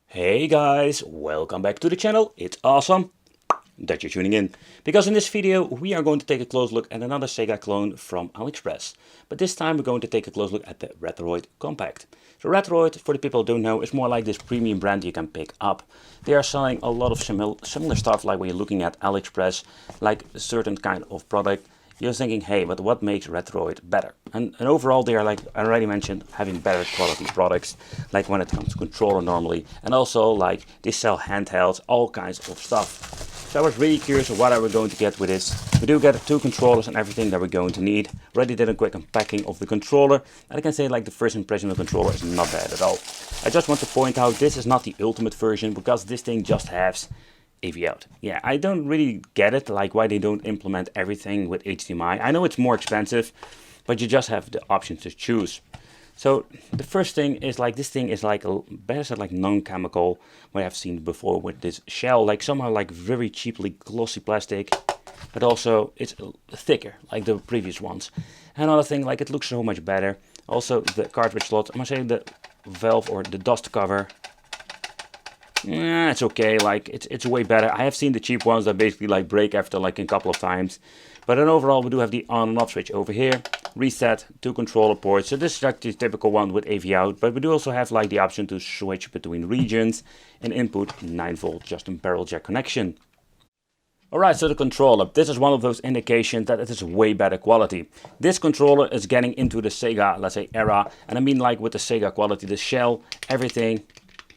Hey guys, welcome back to the channel. It's awesome that you're tuning in, because in this video we are going to take a close look at another Sega clone from AliExpress. But this time we're going to take a close look at the Retroad Compact. So Retroad, for the people who don't know, is more like this premium brand you can pick up. They are selling a lot of similar stuff, like when you're looking at AliExpress, like a certain kind of product. You're thinking, hey, but what makes Retroad better? And overall, they are, like I already mentioned, having better quality products, like when it comes to controller normally, and also like they sell handhelds, all kinds of stuff. So I was really curious what are we going to get with this. We do get two controllers and everything that we're going to need. Already did a quick unpacking of the controller, and I can say like the first impression of the controller is not bad at all. I just want to point out this is not the ultimate version, because this thing just has AV out. Yeah, I don't really get it, like why they don't implement everything with HDMI. I know it's more expensive, but you just have the option to choose. So the first thing is like this thing is like a better said like non-chemical, what I've seen before with this shell, like somehow like very cheaply glossy plastic, but also it's thicker like the previous ones. Another thing, like it looks so much better. Also the cartridge slot, I must say the valve or the dust cover, it's okay, like it's way better. I have seen the cheap ones that basically like break after like a couple of times. But then overall we do have the on and off switch over here, reset, two controller ports. So this is actually the typical one with AV out, but we do also have like the option to switch between regions and input 9V just in barrel jack connection. Alright, so the controller, this is one of those indications that it is way better quality. This controller is getting into the Sega, let's say, era, and I mean like with the Sega quality, the shell, everything.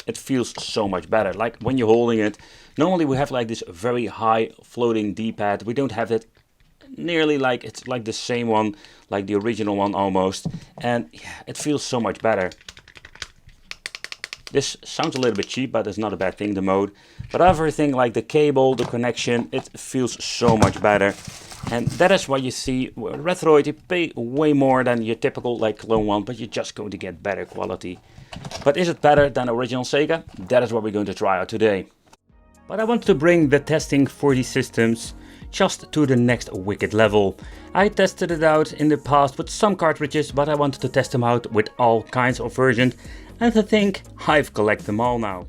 It feels so much better. Like when you're holding it, normally we have like this very high floating D-pad. We don't have it nearly like, it's like the same one, like the original one almost. And yeah, it feels so much better. This sounds a little bit cheap, but it's not a bad thing, the mode. But everything like the cable, the connection, it feels so much better. And that is why you see Retroad, you pay way more than your typical like clone one, but you're just going to get better quality. But is it better than original Sega? That is what we're going to try out today. But I want to bring the testing for these systems just to the next wicked level. I tested it out in the past with some cartridges, but I wanted to test them out with all kinds of versions, and I think I've collected them all now.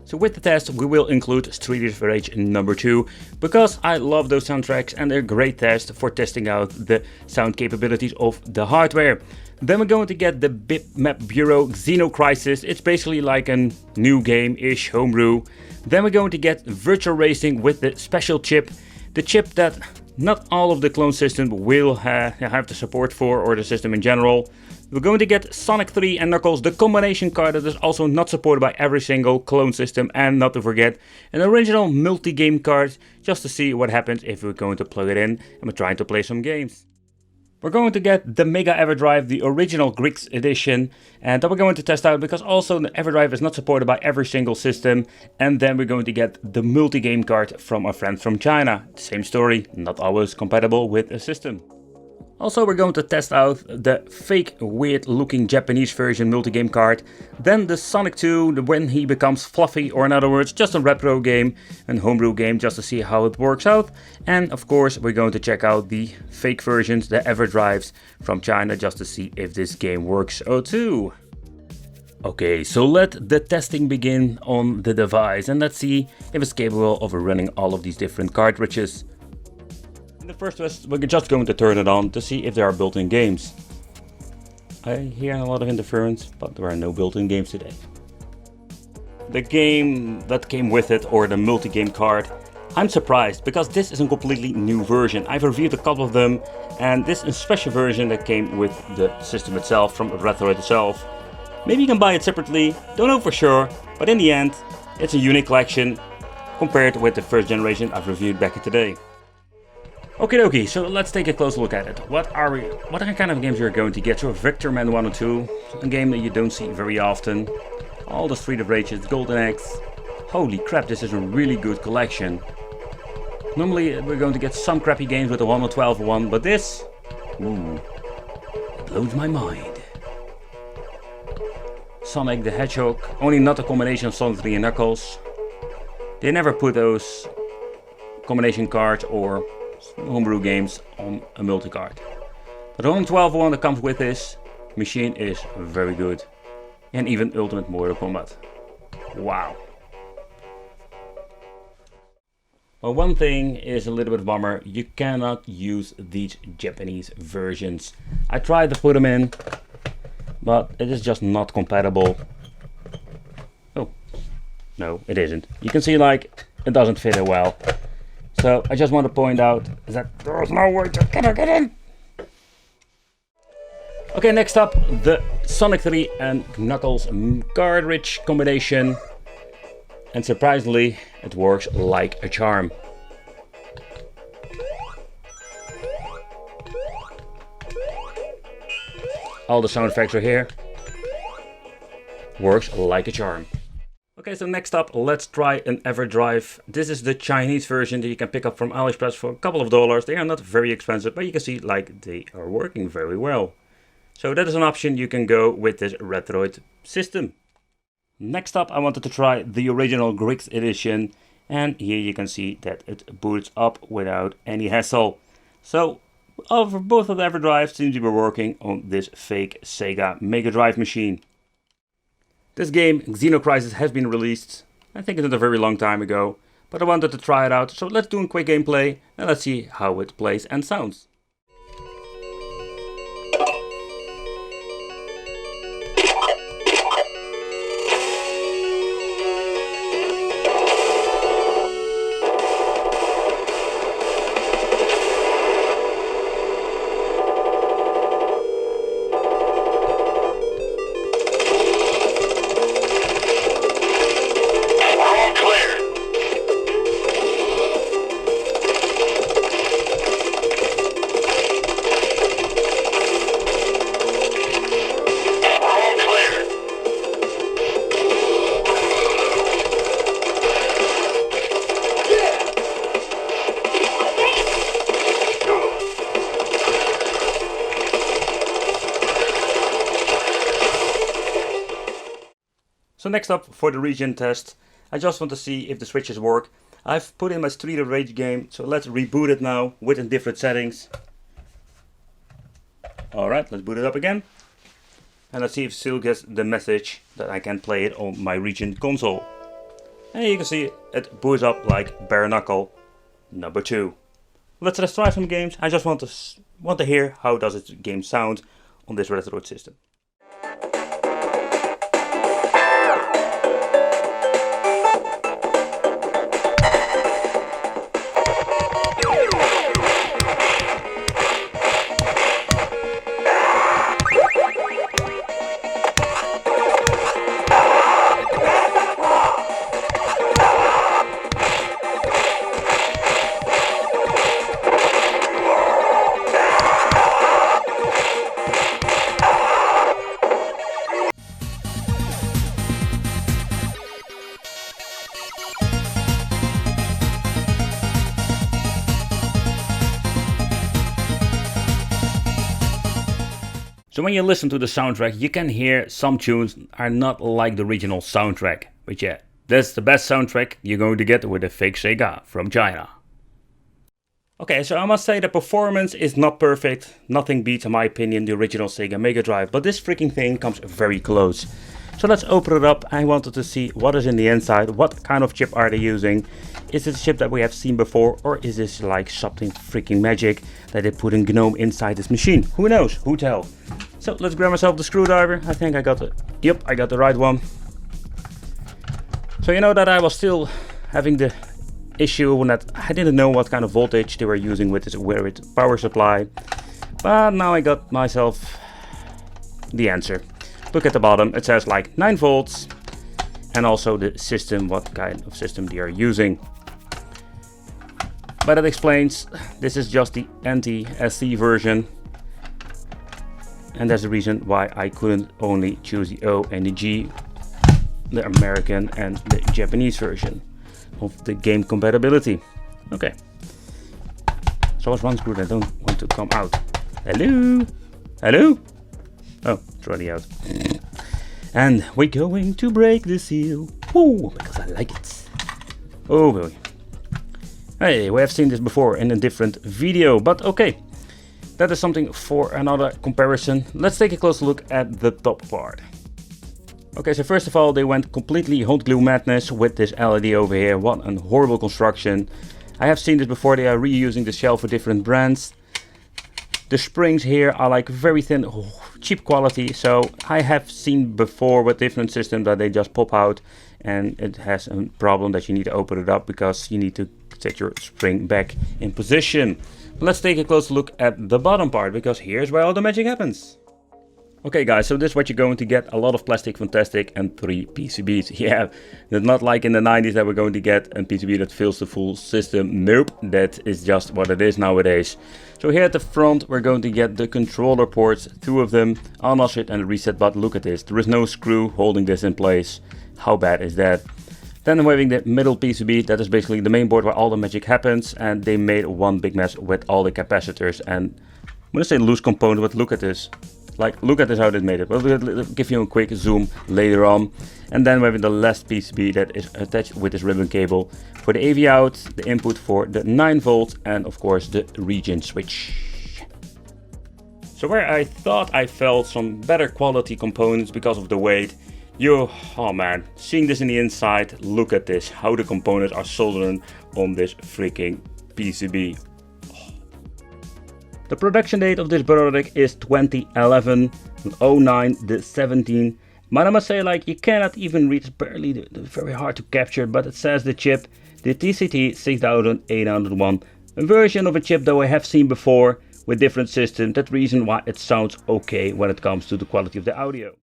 So with the test we will include Street of Rage number 2, because I love those soundtracks and they're a great test for testing out the sound capabilities of the hardware. Then we're going to get the Bitmap Bureau Xeno Crisis. It's basically like a new game-ish homebrew. Then we're going to get Virtual Racing with the special chip. The chip that not all of the clone systems will have the support for, or the system in general. We're going to get Sonic 3 and Knuckles, the combination card that is also not supported by every single clone system, and not to forget an original multi-game card, just to see what happens if we're going to plug it in and we're trying to play some games. We're going to get the Mega Everdrive, the original Greeks edition, and that we're going to test out, because also the Everdrive is not supported by every single system. And then we're going to get the multi-game card from a friend from China. Same story, not always compatible with a system. Also we're going to test out the fake weird looking Japanese version multi-game card. Then the Sonic 2, when he becomes fluffy, or in other words just a repro game, a homebrew game, just to see how it works out. And of course we're going to check out the fake versions, the Everdrives from China, just to see if this game works too. Okay, so let the testing begin on the device, and let's see if it's capable of running all of these different cartridges. The first test, we're just going to turn it on to see if there are built-in games. I hear a lot of interference, but there are no built-in games today. The game that came with it, or the multi-game card, I'm surprised, because this is a completely new version. I've reviewed a couple of them, and this is a special version that came with the system itself, from Retroad itself. Maybe you can buy it separately, don't know for sure, but in the end, it's a unique collection compared with the first generation I've reviewed back in today. Okie dokie, so let's take a close look at it. What kind of games you're going to get? So Victor Man 1 and 2, a game that you don't see very often. All the Street of Rages, Golden Axe. Holy crap, this is a really good collection. Normally we're going to get some crappy games with the 112 one, but this, ooh, it blows my mind. Sonic the Hedgehog, only not a combination of Sonic 3 and Knuckles. They never put those combination cards or homebrew games on a multi-card. But the 112 one that comes with this machine is very good. and even Ultimate Mortal Kombat. Wow. Well, one thing is a little bit bummer, you cannot use these Japanese versions. I tried to put them in, but it is just not compatible. Oh, no, it isn't. You can see like it doesn't fit it well. So I just want to point out that there's no way to get in. Okay, next up, the Sonic 3 and Knuckles cartridge combination. And surprisingly, it works like a charm. All the sound effects are here. Works like a charm. Okay, so next up, let's try an Everdrive. This is the Chinese version that you can pick up from AliExpress for a couple of dollars. They are not very expensive, but you can see like they are working very well. So that is an option you can go with this Retroad system. Next up, I wanted to try the original Grix edition, and here you can see that it boots up without any hassle. So over both of the Everdrives seems to be working on this fake Sega Megadrive machine. This game, Xenocrisis, has been released, I think it's not a very long time ago, but I wanted to try it out, so let's do a quick gameplay and let's see how it plays and sounds. So next up for the region test, I just want to see if the switches work. I've put in my Street of Rage game, so let's reboot it now with different settings. Alright, let's boot it up again. And let's see if it still gets the message that I can play it on my region console. And you can see it boots up like bare knuckle number 2. Let's try some games. I just want to hear how does its game sound on this Retroad system. So when you listen to the soundtrack, you can hear some tunes are not like the original soundtrack. But yeah, that's the best soundtrack you're going to get with a fake Sega from China. Okay, so I must say the performance is not perfect. Nothing beats, in my opinion, the original Sega Megadrive. But this freaking thing comes very close. So let's open it up. I wanted to see what is in the inside. What kind of chip are they using? Is it a chip that we have seen before? Or is this like something freaking magic that they put in GNOME inside this machine? Who knows? Who tell? So let's grab myself the screwdriver. I think I got the... Yep, I got the right one. So you know that I was still having the issue when that I didn't know what kind of voltage they were using with this weird power supply. But now I got myself the answer. Look at the bottom, it says like 9 volts. And also the system, what kind of system they are using. But it explains, this is just the anti-SC version. And that's the reason why I couldn't only choose the O and the G, the American and the Japanese version of the game compatibility. Okay. So there's one screw that don't want to come out. Hello? Hello? Oh, it's already out. And we're going to break the seal. Woo, because I like it. Oh boy. Hey, we have seen this before in a different video, but okay. That is something for another comparison. Let's take a close look at the top part. Okay, so first of all, they went completely hot glue madness with this LED over here. What a horrible construction. I have seen this before. They are reusing the shell for different brands. The springs here are like very thin, cheap quality. So I have seen before with different systems that they just pop out, and it has a problem that you need to open it up because you need to set your spring back in position. But let's take a close look at the bottom part, because here's where all the magic happens. Okay guys, so this is what you're going to get: a lot of plastic fantastic and 3 PCBs. Yeah, it's not like in the 90s that we're going to get a PCB that fills the full system. Nope, that is just what it is nowadays. So here at the front we're going to get the controller ports, 2 of them, on offset and a reset button. Look at this, there is no screw holding this in place. How bad is that? Then we're having the middle PCB, that is basically the main board where all the magic happens, and they made one big mess with all the capacitors. And I'm gonna say loose component, but look at this. Like, look at this, how they made it. We'll give you a quick zoom later on. And then we have the last PCB that is attached with this ribbon cable for the AV out, the input for the 9 volts, and of course the region switch. So where I thought I felt some better quality components because of the weight, oh man, seeing this in the inside, look at this, how the components are soldering on this freaking PCB. The production date of this product is 2011, 09 the 17. But I must say, like, you cannot even read, it's barely very hard to capture, but it says the chip, the TCT 6801, a version of a chip that I have seen before with different systems. That's the reason why it sounds okay when it comes to the quality of the audio.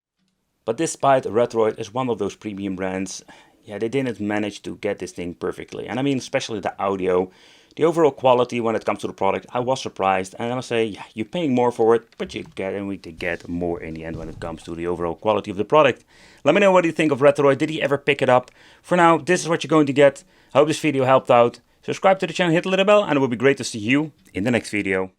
But despite Retroad is one of those premium brands, yeah, they didn't manage to get this thing perfectly. And I mean, especially the audio. The overall quality when it comes to the product, I was surprised, and I must say, yeah, you're paying more for it, but you get more in the end when it comes to the overall quality of the product. Let me know what you think of Retroad. Did you ever pick it up? For now, this is what you're going to get. I hope this video helped out. Subscribe to the channel, hit the little bell, and it will be great to see you in the next video.